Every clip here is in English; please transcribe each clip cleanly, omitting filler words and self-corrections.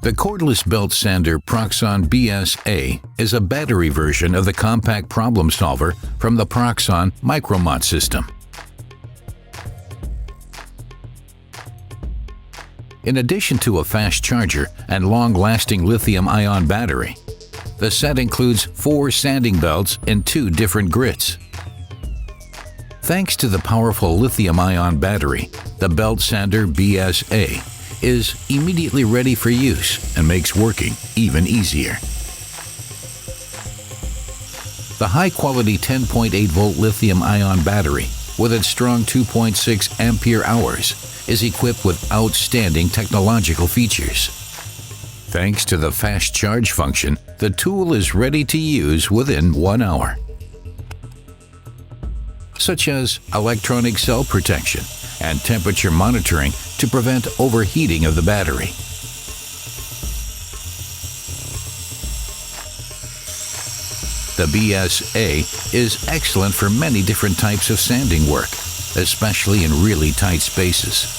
The cordless belt sander Proxxon BS is a battery version of the compact problem solver from the Proxxon Micromont system. In addition to a fast charger and long-lasting lithium-ion battery, the set includes 4 sanding belts in 2 different grits. Thanks to the powerful lithium-ion battery, the belt sander BS is immediately ready for use and makes working even easier. The high-quality 10.8-volt lithium-ion battery with its strong 2.6 ampere-hours is equipped with outstanding technological features. Thanks to the fast charge function, the tool is ready to use within 1 hour. Such as electronic cell protection and temperature monitoring to prevent overheating of the battery. The BS is excellent for many different types of sanding work, especially in really tight spaces.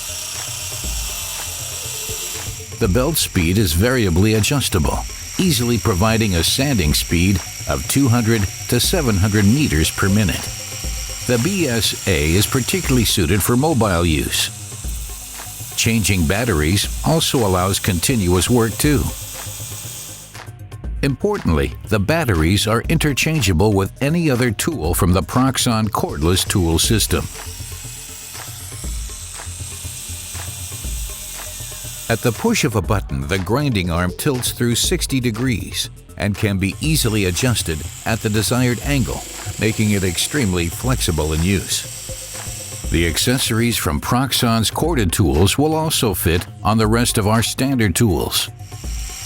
The belt speed is variably adjustable, easily providing a sanding speed of 200 to 700 meters per minute. The BS is particularly suited for mobile use. Changing batteries also allows continuous work too. Importantly, the batteries are interchangeable with any other tool from the Proxxon cordless tool system. At the push of a button, the grinding arm tilts through 60 degrees and can be easily adjusted at the desired angle, making it extremely flexible in use. The accessories from Proxxon's corded tools will also fit on the rest of our standard tools.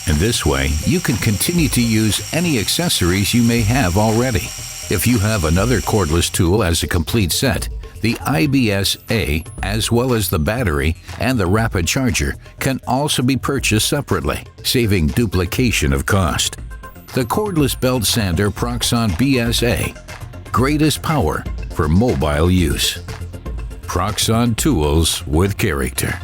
In this way, you can continue to use any accessories you may have already. If you have another cordless tool as a complete set, the IBS-A, as well as the battery and the rapid charger, can also be purchased separately, saving duplication of cost. The cordless belt sander Proxxon BS-A, greatest power for mobile use. Proxxon tools with character.